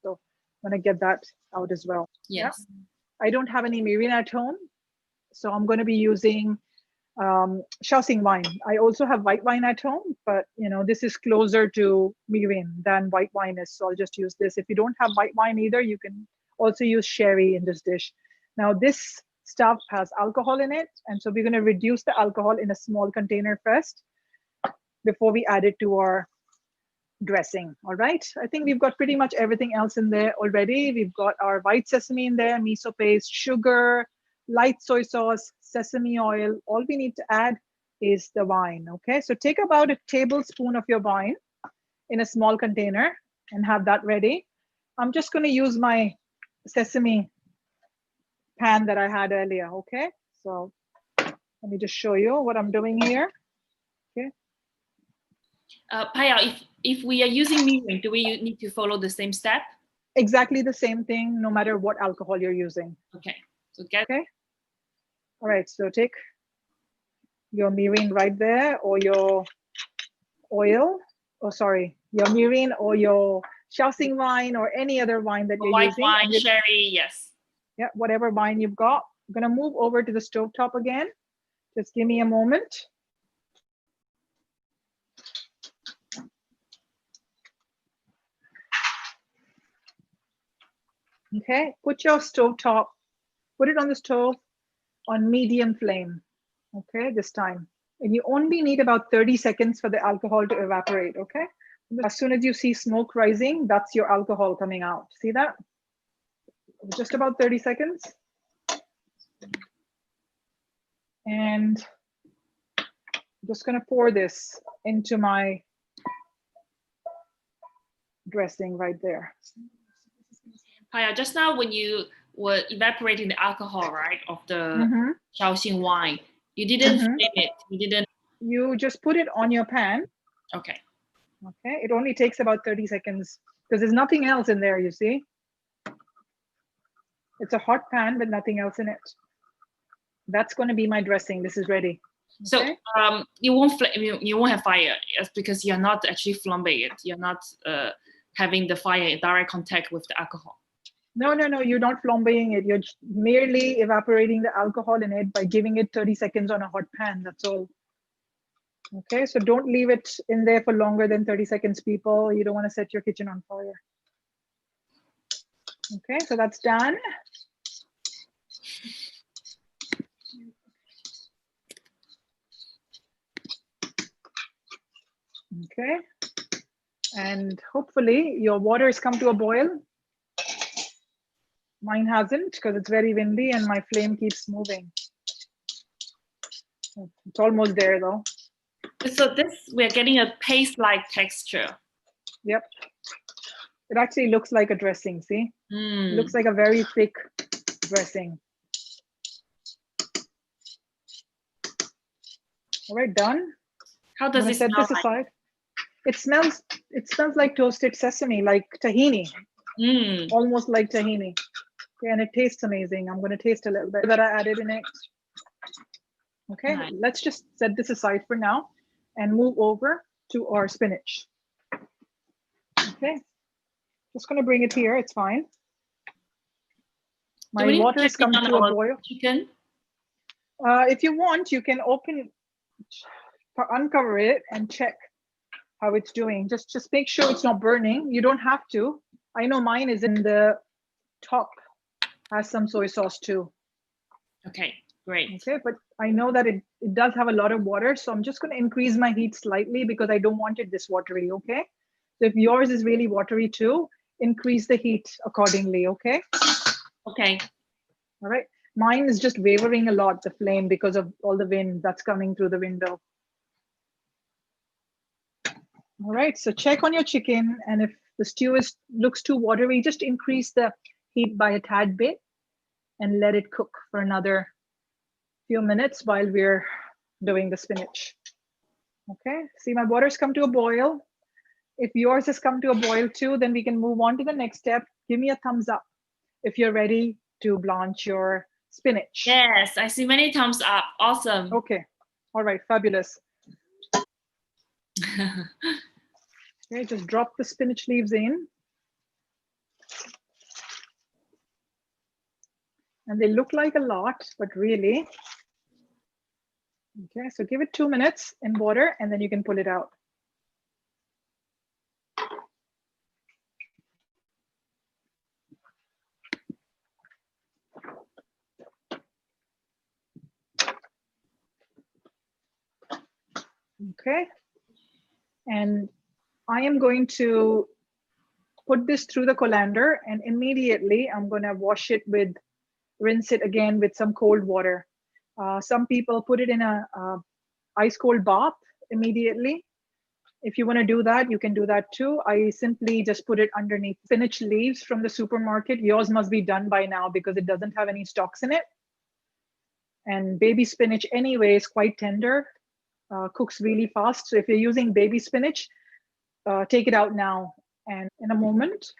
So I'm going to get that out as well. Yes. Yeah. I don't have any mirin at home, so I'm going to be using Shaoxing wine. I also have white wine at home, but this is closer to mirin than white wine is, so I'll just use this. If you don't have white wine either, you can also use sherry in this dish. Now this stuff has alcohol in it, and so we're going to reduce the alcohol in a small container first before we add it to our dressing. All right, I think we've got pretty much everything else in there already. We've got our white sesame in there, miso paste, sugar, light soy sauce, sesame oil. All we need to add is the wine. Okay, so take about 1 tablespoon of your wine in a small container and have that ready. I'm just going to use my sesame pan that I had earlier. Okay, so let me just show you what I'm doing here. Okay, Payal, if we are using mirin, do we need to follow the same step? Exactly the same thing, no matter what alcohol you're using. Okay, so get. Okay. All right, so take your mirin right there, or your oil, your mirin or your Shaoxing wine or any other wine that you're white using. Wine, sherry, yes. Yeah, whatever wine you've got. I'm gonna move over to the stovetop again. Just give me a moment. Okay, put your stovetop, put it on the stove on medium flame. Okay, this time. And you only need about 30 seconds for the alcohol to evaporate, okay? As soon as you see smoke rising, that's your alcohol coming out. See that? Just about 30 seconds. And I'm just gonna pour this into my dressing right there. Payal, just now when you were evaporating the alcohol, right, of the Shaoxing wine, You didn't flame it. You didn't. You just put it on your pan. Okay. Okay. It only takes about 30 seconds because there's nothing else in there, you see. It's a hot pan with nothing else in it. That's going to be my dressing. This is ready. Okay? So you won't have fire. It's because you're not actually flambing it. You're not having the fire in direct contact with the alcohol. No, you're not flambéing it. You're merely evaporating the alcohol in it by giving it 30 seconds on a hot pan. That's all. Okay, so don't leave it in there for longer than 30 seconds, people. You don't want to set your kitchen on fire. Okay, so that's done. Okay, and hopefully your water has come to a boil. Mine hasn't because it's very windy and my flame keeps moving. It's almost there though. So we're getting a paste-like texture. Yep. It actually looks like a dressing, see? It looks like a very thick dressing. All right, done. How does it set smell this aside. It smells like toasted sesame, like tahini. Almost like tahini. Yeah, and it tastes amazing. I'm going to taste a little bit that I added in it. Okay, nice. Let's just set this aside for now and move over to our spinach. Okay, just going to bring it here. It's fine. My water has come to a boil. Chicken? If you want, you can uncover it and check how it's doing. Just make sure it's not burning. You don't have to. I know mine is in the top, has some soy sauce too. Okay, great. Okay, but I know that it does have a lot of water, so I'm just going to increase my heat slightly because I don't want it this watery, okay? So if yours is really watery too, increase the heat accordingly, okay? Okay. All right. Mine is just wavering a lot, the flame, because of all the wind that's coming through the window. All right, so check on your chicken, and if the stew looks too watery, just increase the heat by a tad bit and let it cook for another few minutes while we're doing the spinach. Okay, see my water's come to a boil. If yours has come to a boil too, then we can move on to the next step. Give me a thumbs up if you're ready to blanch your spinach. Yes, I see many thumbs up. Awesome. Okay, all right, fabulous. Okay, just drop the spinach leaves in. And they look like a lot, but really, okay, so give it 2 minutes in water and then you can pull it out. Okay, and I am going to put this through the colander and immediately I'm going to rinse it again with some cold water. Some people put it in a ice cold bath immediately. If you want to do that, you can do that too. I simply just put it underneath spinach leaves from the supermarket. Yours must be done by now because it doesn't have any stalks in it. And baby spinach anyway is quite tender, cooks really fast. So if you're using baby spinach, take it out now. And in a moment,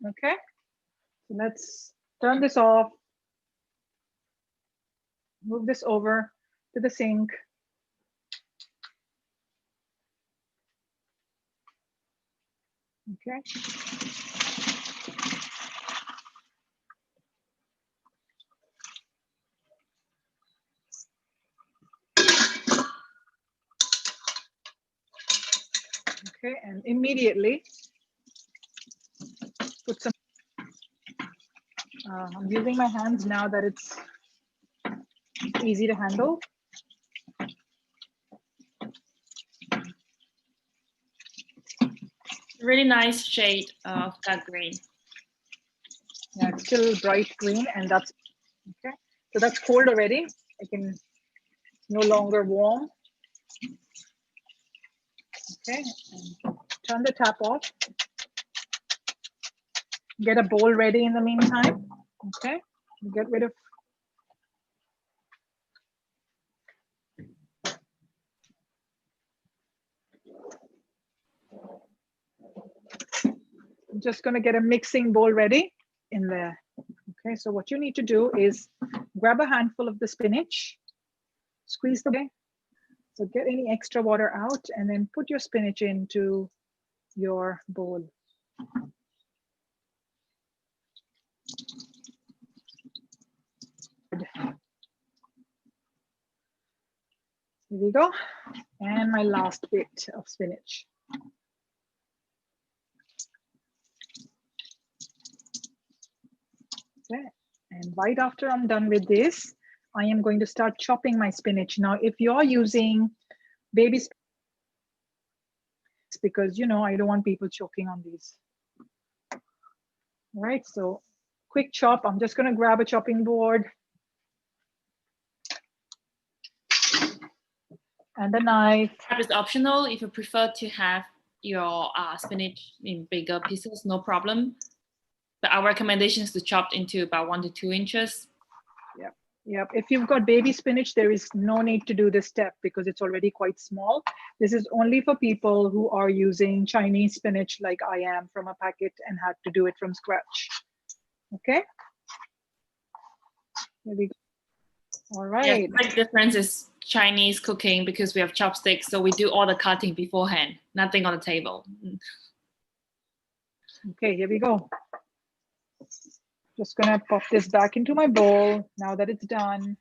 okay, so let's turn this off, move this over to the sink. Okay. Okay, and immediately put some, I'm using my hands now that it's easy to handle. Really nice shade of that green. Yeah, it's still bright green, and that's okay. So that's cold already. I can no longer warm. Okay, and turn the tap off. get a bowl ready in the meantime. Okay, get rid of. I'm just going to get a mixing bowl ready in there. Okay, so what you need to do is grab a handful of the spinach, squeeze the. So get any extra water out and then put your spinach into your bowl. Here we go. And my last bit of spinach. Okay, and right after I'm done with this, I am going to start chopping my spinach. Now, if you're using baby spinach, because I don't want people choking on these. All right, so quick chop. I'm just going to grab a chopping board and a knife. It's optional. If you prefer to have your spinach in bigger pieces, no problem. But our recommendation is to chop into about 1 to 2 inches. Yep. If you've got baby spinach, there is no need to do this step because it's already quite small. This is only for people who are using Chinese spinach like I am from a packet and had to do it from scratch. Okay. There we go. All right. Yeah, the difference is Chinese cooking because we have chopsticks, so we do all the cutting beforehand, nothing on the table. Okay, here we go. Just gonna pop this back into my bowl now that it's done.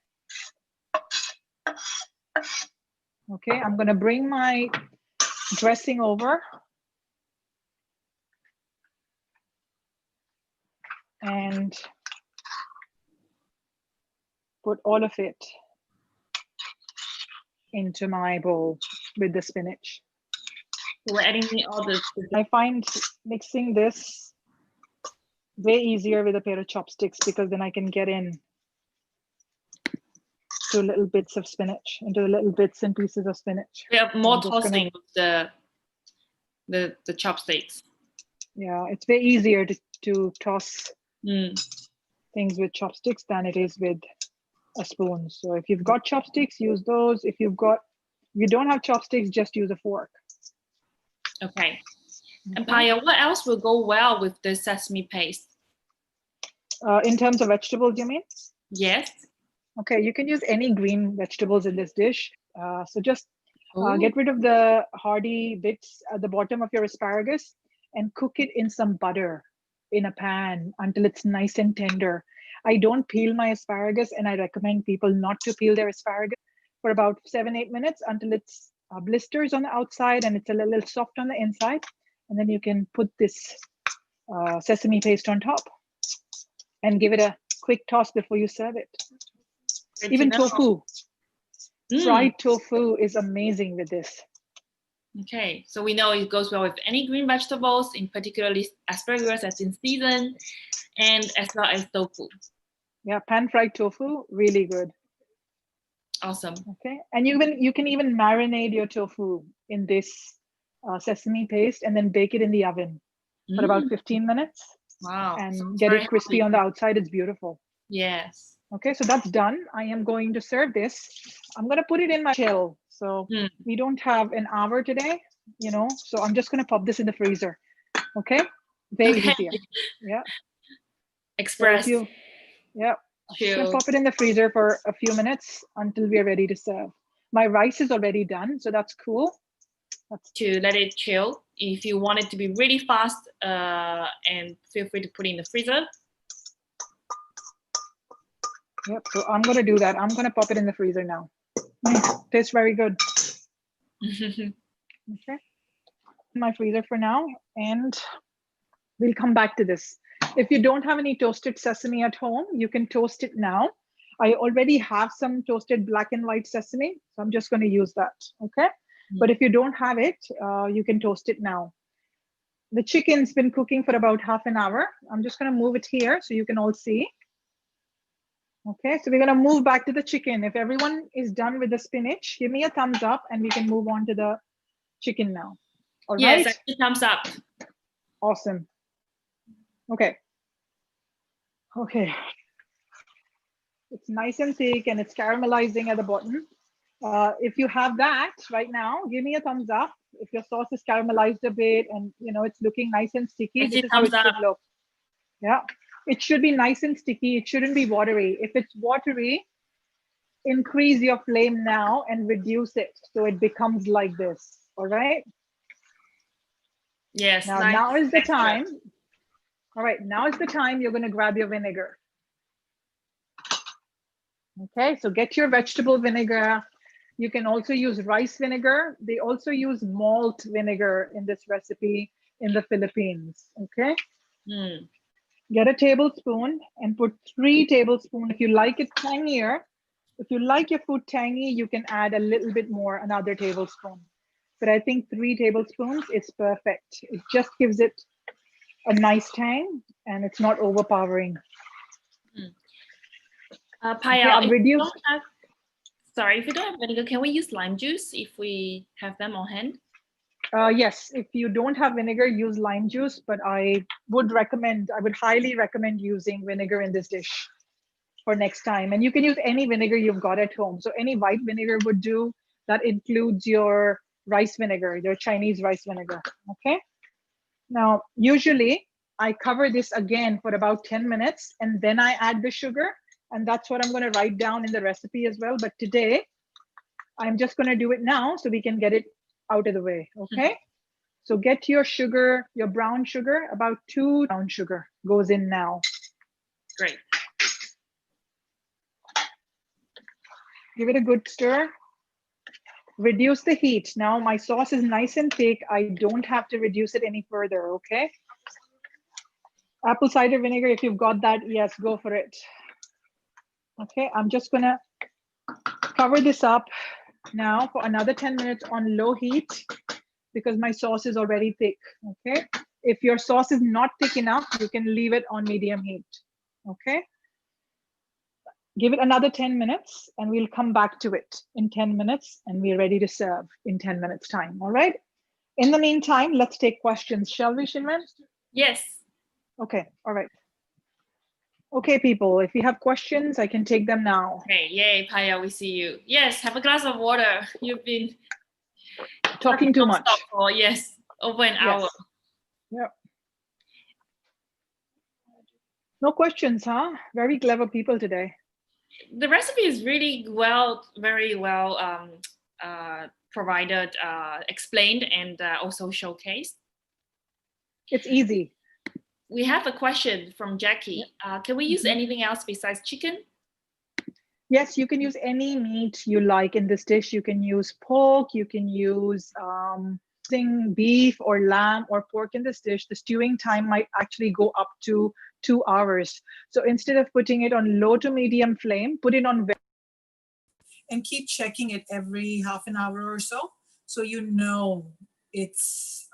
Okay, I'm gonna bring my dressing over. And put all of it into my bowl with the spinach. We're adding all the. I find mixing this way easier with a pair of chopsticks because then I can get in to little bits of spinach, into the little bits and pieces of spinach. We have more tossing with the chopsticks. Yeah, it's way easier to toss things with chopsticks than it is with a spoon. So if you've got chopsticks, use those. If you don't have chopsticks, just use a fork. Okay. And Payal, what else will go well with the sesame paste? In terms of vegetables, you mean? Yes. Okay, you can use any green vegetables in this dish. So just get rid of the hardy bits at the bottom of your asparagus and cook it in some butter in a pan until it's nice and tender. I don't peel my asparagus, and I recommend people not to peel their asparagus for about 7-8 minutes until it's blisters on the outside and it's a little soft on the inside. And then you can put this sesame paste on top and give it a quick toss before you serve it. Even tofu. Fried tofu is amazing with this. Okay, so we know it goes well with any green vegetables, in particularly asparagus that's in season, and as well as tofu. Yeah, pan-fried tofu, really good. Awesome. Okay, and you can even marinate your tofu in this sesame paste and then bake it in the oven for about 15 minutes. Wow. And get it crispy healthy on the outside. It's beautiful. Yes. Okay, so that's done. I am going to serve this. I'm going to put it in my chill. So we don't have an hour today, so I'm just going to pop this in the freezer. Okay, very easier. Yeah. Express. So just gonna pop it in the freezer for a few minutes until we are ready to serve. My rice is already done, so that's cool. To let it chill. If you want it to be really fast, and feel free to put it in the freezer. Yep, so I'm gonna do that. I'm gonna pop it in the freezer now. Tastes very good. Okay, my freezer for now, and we'll come back to this. If you don't have any toasted sesame at home, you can toast it now. I already have some toasted black and white sesame, so I'm just going to use that. Okay, but if you don't have it, you can toast it now. The chicken's been cooking for about half an hour. I'm just going to move it here so you can all see. Okay, so we're going to move back to the chicken. If everyone is done with the spinach, give me a thumbs up and we can move on to the chicken now. All right? Yes, thumbs up. Awesome. Okay, Okay. It's nice and thick and it's caramelizing at the bottom. If you have that right now, give me a thumbs up. If your sauce is caramelized a bit and it's looking nice and sticky, this is how it should look. Yeah, it should be nice and sticky. It shouldn't be watery. If it's watery, increase your flame now and reduce it so it becomes like this. All right. Yes. Now is the time. All right, now is the time you're going to grab your vinegar. Okay, so get your vegetable vinegar. You can also use rice vinegar. They also use malt vinegar in this recipe in the Philippines. Okay. Get a tablespoon and put 3 tablespoons. If you like it tangier, if you like your food tangy, you can add a little bit more, another tablespoon. But I think 3 tablespoons is perfect. It just gives it a nice tang and it's not overpowering. Payal, if you don't have, if you don't have vinegar, can we use lime juice if we have them on hand? Yes, if you don't have vinegar, use lime juice, but I would highly recommend using vinegar in this dish for next time. And you can use any vinegar you've got at home. So any white vinegar would do. That includes your rice vinegar, your Chinese rice vinegar, okay? Now, usually I cover this again for about 10 minutes and then I add the sugar. And that's what I'm going to write down in the recipe as well. But today, I'm just going to do it now so we can get it out of the way, okay? So get your sugar, your brown sugar, about 2 brown sugar goes in now. Great. Give it a good stir. Reduce the heat. Now my sauce is nice and thick. I don't have to reduce it any further, okay? Apple cider vinegar, if you've got that, yes, go for it. Okay, I'm just gonna cover this up now for another 10 minutes on low heat because my sauce is already thick, okay? If your sauce is not thick enough, you can leave it on medium heat, okay? Give it another 10 minutes and we'll come back to it in 10 minutes and we're ready to serve in 10 minutes time, all right? In the meantime, let's take questions, shall we, Shinwen? Yes. Okay, all right. Okay, people, if you have questions, I can take them now. Okay, yay, Payal, we see you. Yes, have a glass of water. You've been talking too much. For, yes, over an hour. Yep. No questions, huh? Very clever people today. The recipe is really very well provided, explained, and also showcased. It's easy. We have a question from Jackie. Can we use anything else besides chicken? Yes, you can use any meat you like in this dish. You can use pork, you can use beef or lamb or pork in this dish. The stewing time might actually go up to 2 hours. So instead of putting it on low to medium flame, put it on and keep checking it every half an hour or so you know it's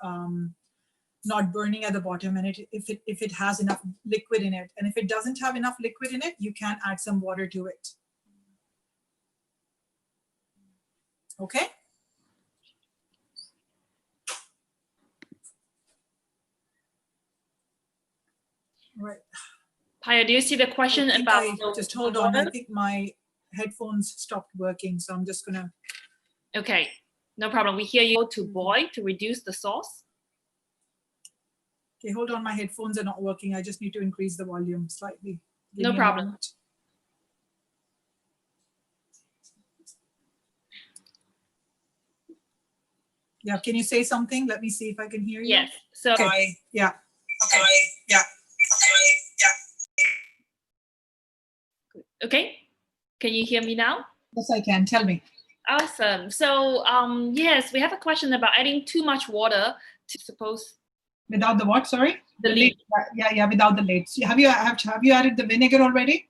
not burning at the bottom, and if it has enough liquid in it. And if it doesn't have enough liquid in it, you can add some water to it. Okay? Right. Payal, do you see the question about just hold on. I think my headphones stopped working, so I'm just gonna. Okay, no problem. We hear you to boil to reduce the sauce. Okay, hold on. My headphones are not working. I just need to increase the volume slightly. No problem. Yeah, can you say something? Let me see if I can hear you. Yes. So. Okay. Yeah. Okay. Yeah. Okay. Can you hear me now? Yes, I can. Tell me. Awesome. So, yes, we have a question about adding too much water to suppose. Without the what? Sorry. The lid. Yeah. Without the lid. So have you added the vinegar already?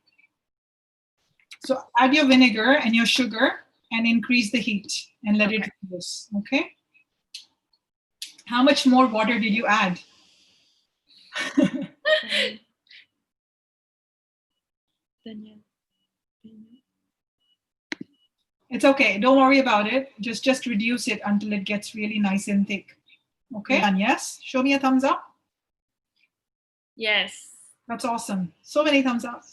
So add your vinegar and your sugar and increase the heat and let it reduce. Okay. How much more water did you add? It's okay. Don't worry about it. Just reduce it until it gets really nice and thick. Okay. And yes, show me a thumbs up. Yes. That's awesome. So many thumbs up.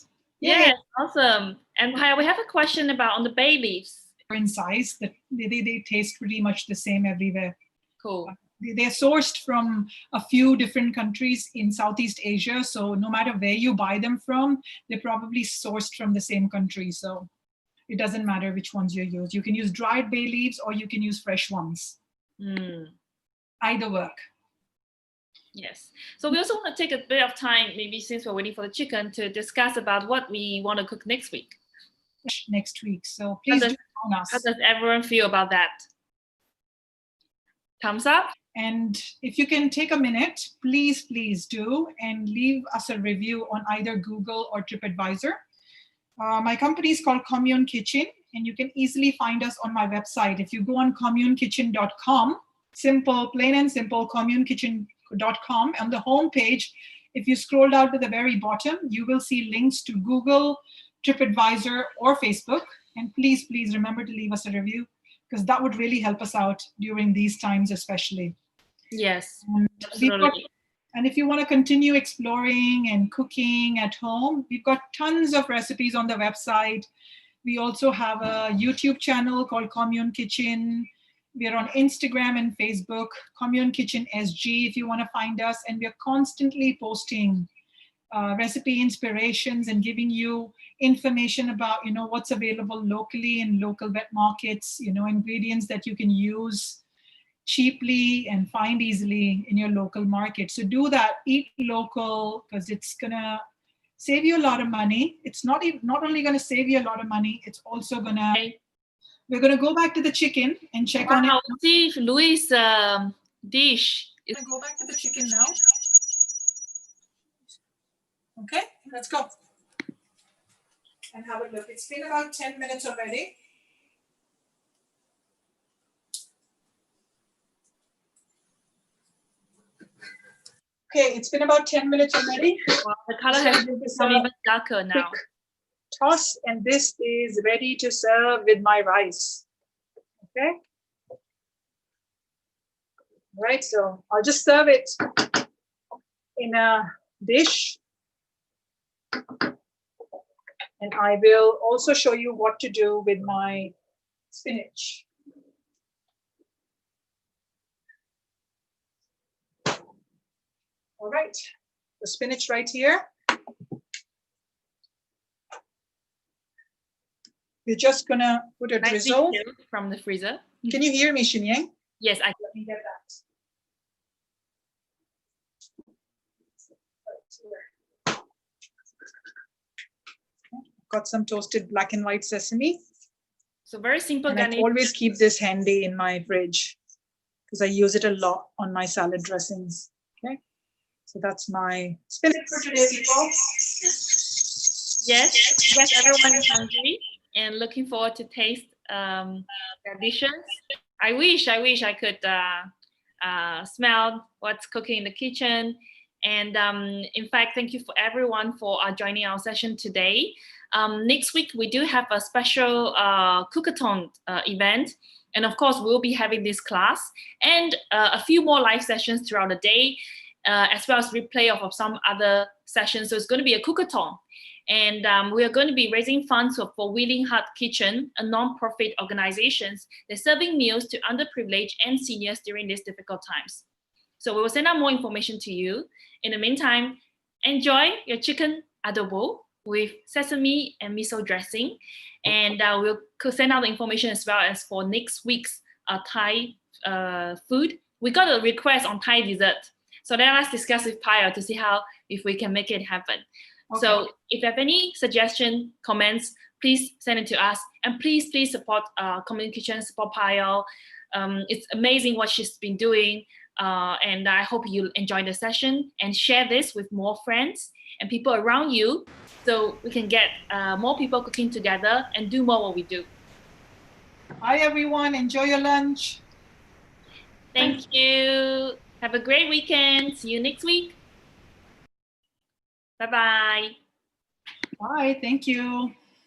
Yes, awesome. And Payal, we have a question about on the bay leaves. In size, that they taste pretty much the same everywhere. Cool. They're sourced from a few different countries in Southeast Asia. So no matter where you buy them from, they're probably sourced from the same country. So it doesn't matter which ones you use. You can use dried bay leaves or you can use fresh ones. Either work. Yes. So we also want to take a bit of time, maybe since we're waiting for the chicken, to discuss about what we want to cook next week. Next week. So please do join us. How does everyone feel about that? Thumbs up? And if you can take a minute, please do, and leave us a review on either Google or TripAdvisor. My company is called Commune Kitchen, and you can easily find us on my website. If you go on communekitchen.com, simple, plain and simple, communekitchen.com, on the home page, if you scroll down to the very bottom, you will see links to Google, TripAdvisor, or Facebook. And please remember to leave us a review, because that would really help us out during these times especially. Yes, absolutely. And if you want to continue exploring and cooking at home, we've got tons of recipes on the website. We also have a YouTube channel called Commune Kitchen. We are on Instagram and Facebook, Commune Kitchen SG, if you want to find us. And we are constantly posting recipe inspirations and giving you information about, what's available locally in local wet markets, ingredients that you can use cheaply and find easily in your local market. So do that, eat local, because it's gonna save you a lot of money. It's not only gonna save you a lot of money, it's also gonna, we're gonna go back to the chicken and check on it. See if Louis' dish. I'm gonna go back to the chicken now. Okay, let's go. And have a look. It's been about 10 minutes already. Okay, it's been about 10 minutes already. Well, the color has become even darker now. Toss, and this is ready to serve with my rice. Okay. All right, so I'll just serve it in a dish. And I will also show you what to do with my spinach. All right, the spinach right here. We're just gonna put a drizzle from the freezer. Can you hear me, Shinyang? Yes, I can. Let me get that. Got some toasted black and white sesame. So very simple. And I always keep this handy in my fridge because I use it a lot on my salad dressings. Okay. So that's my spinach for today, people. Yes, everyone is hungry and looking forward to taste their dishes. I wish I could smell what's cooking in the kitchen. And in fact, thank you for everyone for joining our session today. Next week, we do have a special cookathon event. And of course, we'll be having this class and a few more live sessions throughout the day, as well as replay of some other sessions. So it's going to be a cookathon. And we are going to be raising funds for Willing Heart Kitchen, a non-profit organization that's serving meals to underprivileged and seniors during these difficult times. So we will send out more information to you. In the meantime, enjoy your chicken adobo with sesame and miso dressing. And we'll send out the information as well as for next week's Thai food. We got a request on Thai dessert. So then let's discuss with Payal to see if we can make it happen. Okay. So if you have any suggestion, comments, please send it to us. And please support Commune Kitchen, support Payal. It's amazing what she's been doing. And I hope you enjoy the session and share this with more friends and people around you so we can get more people cooking together and do more what we do. Hi, everyone. Enjoy your lunch. Thank you. Have a great weekend. See you next week. Bye-bye. Bye. Thank you.